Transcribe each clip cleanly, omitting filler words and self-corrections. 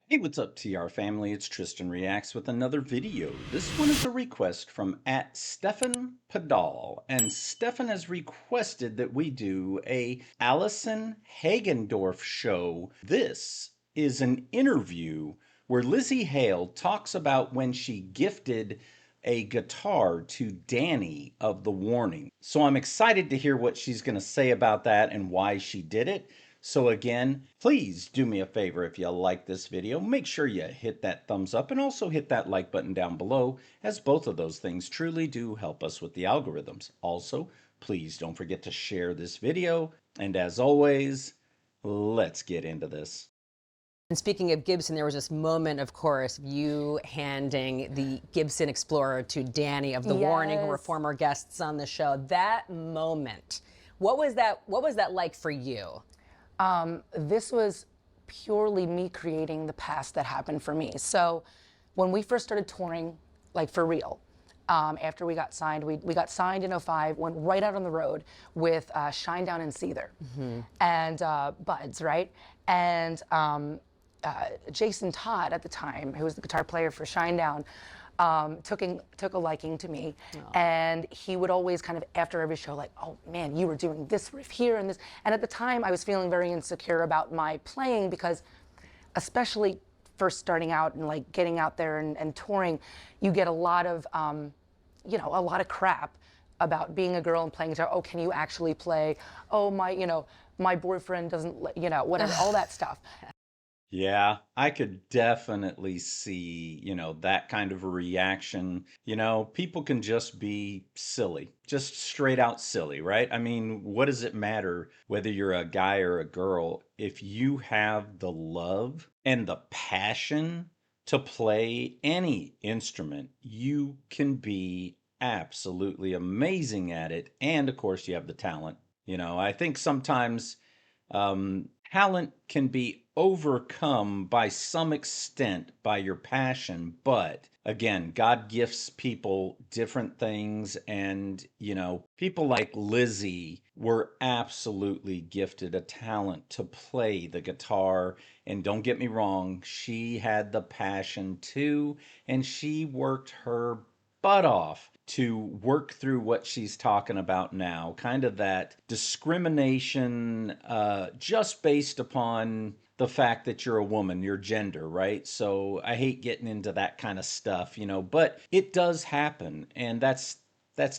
Hey, what's up, TR family? It's Tristan Reacts with another video. This one is a request from @Stefan Padal, and Stefan has requested that we do a Allison Hagendorf show. This is an interview where Lzzy Hale talks about when she gifted a guitar to Dany of The Warning. So I'm excited to hear what she's going to say about that and why she did it. So again, please do me a favor if you like this video, make sure you hit that thumbs up and also hit that like button down below, as both of those things truly do help us with the algorithms. Also, please don't forget to share this video, and as always, let's get into this. And speaking of Gibson, there was this moment, of course, of you handing the Gibson Explorer to Dany of The Warning, who were former guests on the show. That moment, what was that? What was that like for you? This was purely me creating the past that happened for me. So when we first started touring, like for real, after we got signed, we got signed in '05, went right out on the road with Shinedown and Seether and Buds, right? And Jason Todd at the time, who was the guitar player for Shinedown, took a liking to me, and he would always kind of after every show like, oh man, you were doing this riff here and this. And at the time I was feeling very insecure about my playing because, especially first starting out and like getting out there and touring, you get a lot of a lot of crap about being a girl and playing guitar. Oh, can you actually play? Oh, my boyfriend doesn't, whatever, all that stuff. Yeah, I could definitely see, that kind of a reaction. People can just be silly, just straight out silly, right? I mean, what does it matter whether you're a guy or a girl if you have the love and the passion to play any instrument? You can be absolutely amazing at it. And of course, you have the talent. I think sometimes talent can be overcome by some extent by your passion, but again, God gifts people different things, and people like Lzzy were absolutely gifted a talent to play the guitar. And don't get me wrong, she had the passion too, and she worked her butt off to work through what she's talking about now, kind of that discrimination just based upon the fact that you're a woman, your gender, right? So I hate getting into that kind of stuff, but it does happen, and that's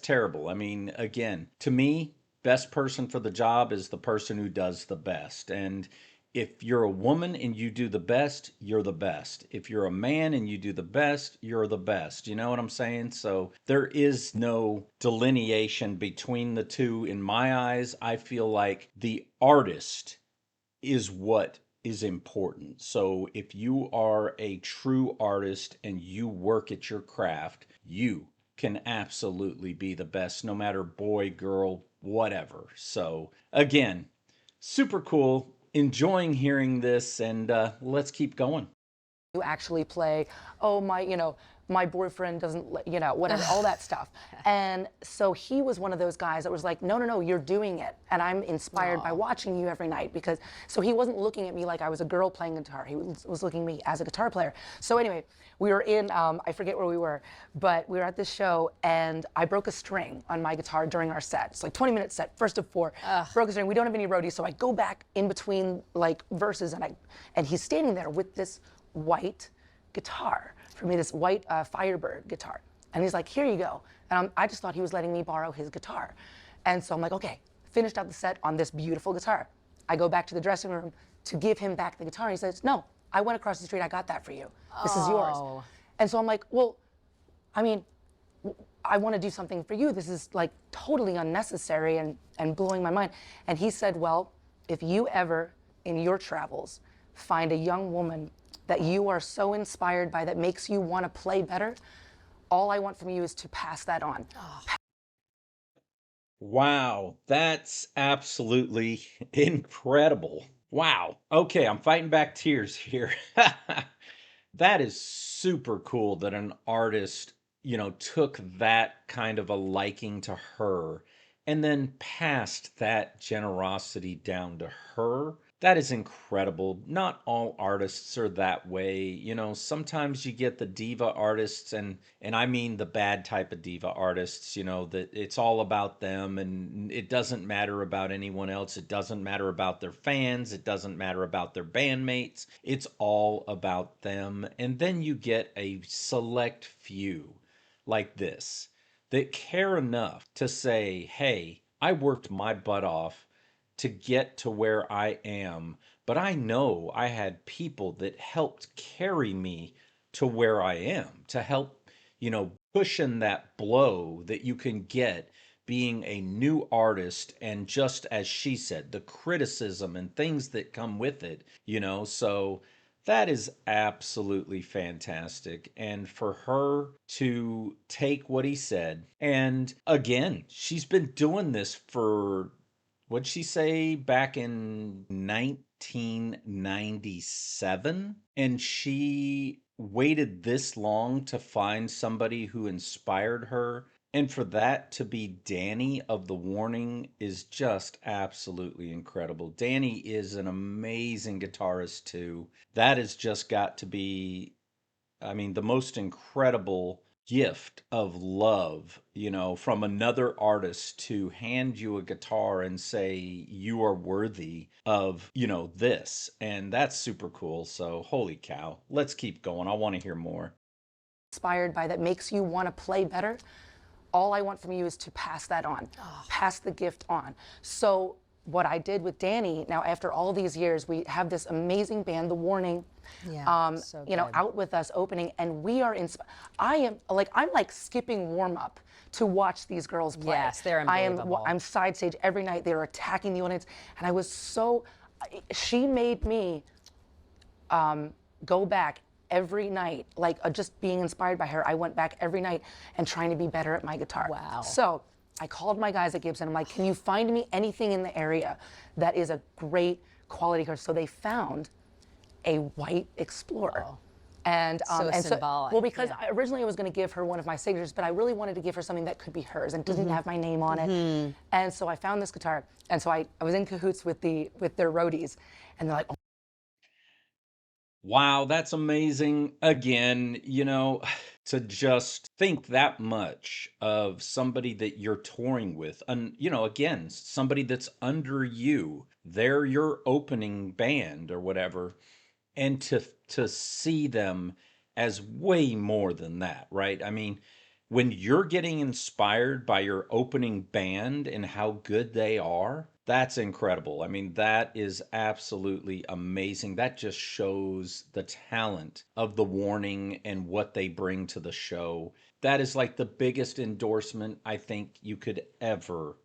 terrible. I mean, again, to me, best person for the job is the person who does the best. And if you're a woman and you do the best, you're the best. If you're a man and you do the best, you're the best. You know what I'm saying? So there is no delineation between the two in my eyes. I feel like the artist is what is important. So if you are a true artist and you work at your craft, you can absolutely be the best, no matter boy, girl, whatever. So again, super cool. Enjoying hearing this, and let's keep going. You actually play, oh, my boyfriend doesn't, whatever, all that stuff. And so he was one of those guys that was like, no, no, no, you're doing it. And I'm inspired by watching you every night because, so he wasn't looking at me like I was a girl playing guitar. He was looking at me as a guitar player. So anyway, we were in, I forget where we were, but we were at this show and I broke a string on my guitar during our set. It's like 20-minute set, first of four, broke a string. We don't have any roadies, so I go back in between like verses and he's standing there with this white guitar for me, this white Firebird guitar. And he's like, here you go. And I just thought he was letting me borrow his guitar. And so I'm like, okay, finished out the set on this beautiful guitar. I go back to the dressing room to give him back the guitar. He says, no, I went across the street. I got that for you. This is yours. And so I'm like, well, I mean, I want to do something for you. This is like totally unnecessary and blowing my mind. And he said, well, if you ever in your travels find a young woman that you are so inspired by that makes you want to play better, all I want from you is to pass that on. Wow, that's absolutely incredible. Wow. Okay, I'm fighting back tears here. That is super cool that an artist, took that kind of a liking to her and then passed that generosity down to her. That is incredible. Not all artists are that way. You know, sometimes you get the diva artists, and I mean the bad type of diva artists, you know, that it's all about them and it doesn't matter about anyone else. It doesn't matter about their fans. It doesn't matter about their bandmates. It's all about them. And then you get a select few like this that care enough to say, "Hey, I worked my butt off to get to where I am, but I know I had people that helped carry me to where I am, to help, cushion that blow that you can get being a new artist. And just as she said, the criticism and things that come with it, so that is absolutely fantastic. And for her to take what he said, and again, she's been doing this for, what'd she say, back in 1997? And she waited this long to find somebody who inspired her. And for that to be Dany of The Warning is just absolutely incredible. Dany is an amazing guitarist, too. That has just got to be, I mean, the most incredible gift of love, from another artist to hand you a guitar and say you are worthy of, this. And that's super cool. So, holy cow. Let's keep going. I want to hear more. Inspired by that makes you want to play better, all I want from you is to pass that on, pass the gift on. So what I did with Dany, now after all these years, we have this amazing band, The Warning, So out with us opening, and we are I'm like skipping warm up to watch these girls play. Yes, they're unbelievable. I'm side stage every night. They're attacking the audience, and I was so. She made me go back every night, like just being inspired by her. I went back every night and trying to be better at my guitar. Wow. So I called my guys at Gibson. I'm like, can you find me anything in the area that is a great quality guitar? So they found a white Explorer. Oh. And, So symbolic, well, because originally I was going to give her one of my signatures, but I really wanted to give her something that could be hers and didn't have my name on it. And so I found this guitar, and so I was in cahoots with their roadies, and they're like, oh. Wow, that's amazing. Again, to just think that much of somebody that you're touring with, and, again, somebody that's under you, they're your opening band or whatever, and to see them as way more than that, right? I mean, when you're getting inspired by your opening band and how good they are, that's incredible. I mean, that is absolutely amazing. That just shows the talent of The Warning and what they bring to the show. That is like the biggest endorsement I think you could ever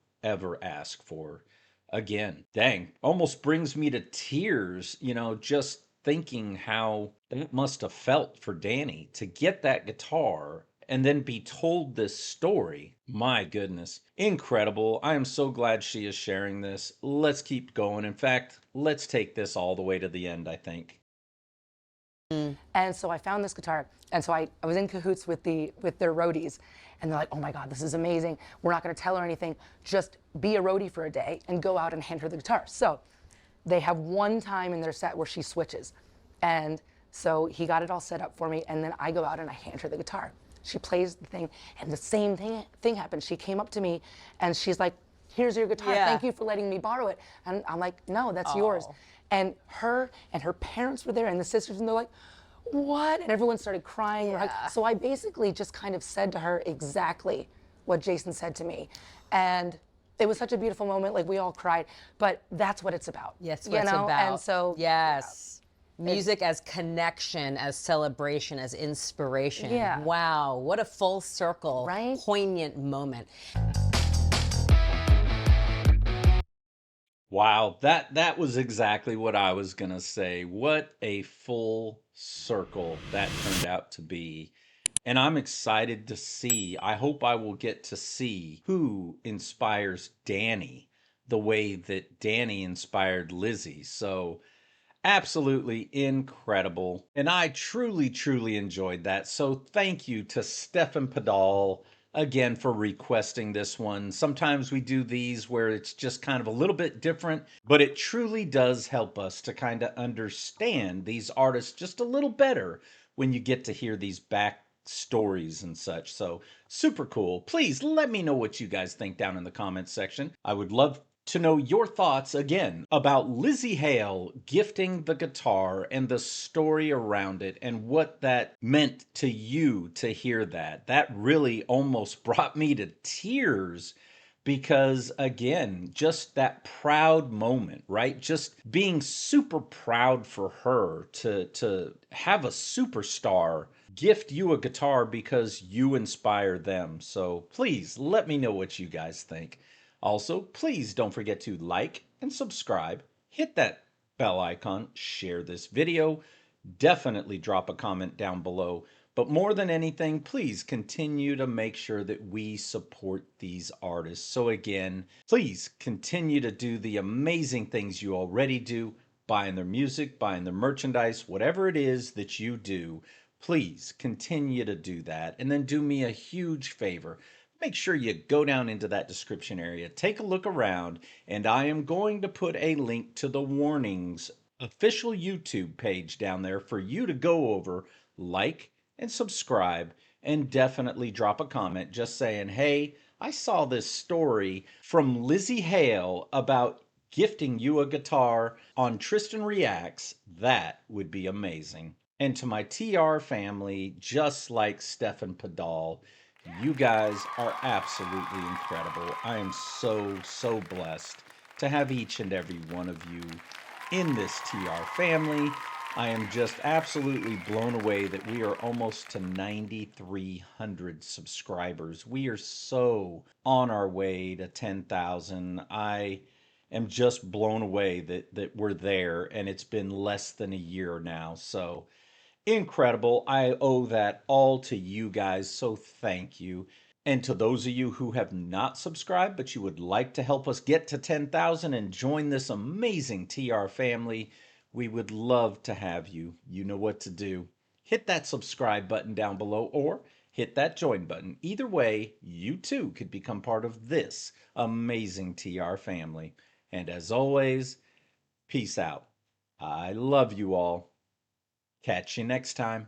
ask for. Again, dang, almost brings me to tears, just thinking how that must have felt for Dany to get that guitar and then be told this story. My goodness. Incredible. I am so glad she is sharing this. Let's keep going. In fact, let's take this all the way to the end, I think. And so I found this guitar, and so I was in cahoots with their roadies, and they're like, oh my God, this is amazing. We're not going to tell her anything. Just be a roadie for a day and go out and hand her the guitar. So they have one time in their set where she switches, and so he got it all set up for me, and then I go out and I hand her the guitar. She plays the thing, and the same thing happened. She came up to me, and she's like, here's your guitar. Yeah. Thank you for letting me borrow it. And I'm like, no, that's yours. And her parents were there, and the sisters, and they're like, what? And everyone started crying. Yeah. So I basically just kind of said to her exactly what Jason said to me. And it was such a beautiful moment. Like, we all cried. But that's what it's about. Yes, what it's about. And so, yes. Music as connection, as celebration, as inspiration. Yeah. Wow, what a full circle, Right? poignant moment. Wow, that was exactly what I was gonna say. What a full circle that turned out to be. And I'm excited to see, I hope I will get to see who inspires Dany the way that Dany inspired Lzzy. So absolutely incredible. And I truly enjoyed that. So thank you to Stefan Padal again for requesting this one. Sometimes we do these where it's just kind of a little bit different, but it truly does help us to kind of understand these artists just a little better when you get to hear these back stories and such. So super cool. Please let me know what you guys think down in the comments section. I would love to know your thoughts again about Lzzy Hale gifting the guitar and the story around it and what that meant to you to hear that. That really almost brought me to tears because again, just that proud moment, right? Just being super proud for her to have a superstar gift you a guitar because you inspire them. So please let me know what you guys think. Also, please don't forget to like and subscribe, hit that bell icon, share this video, definitely drop a comment down below. But more than anything, please continue to make sure that we support these artists. So again, please continue to do the amazing things you already do, buying their music, buying their merchandise, whatever it is that you do. Please continue to do that. And then do me a huge favor. Make sure you go down into that description area, take a look around, and I am going to put a link to the Warnings official YouTube page down there for you to go over, like, and subscribe, and definitely drop a comment just saying, hey, I saw this story from Lzzy Hale about gifting you a guitar on Tristan Reacts. That would be amazing. And to my TR family, just like Stefan Padal, you guys are absolutely incredible. I am so blessed to have each and every one of you in this TR family. I am just absolutely blown away that we are almost to 9,300 subscribers. We are so on our way to 10,000. I am just blown away that we're there, and it's been less than a year now. So incredible. I owe that all to you guys, so thank you. And to those of you who have not subscribed, but you would like to help us get to 10,000 and join this amazing TR family, we would love to have you. You know what to do. Hit that subscribe button down below or hit that join button. Either way, you too could become part of this amazing TR family. And as always, peace out. I love you all. Catch you next time.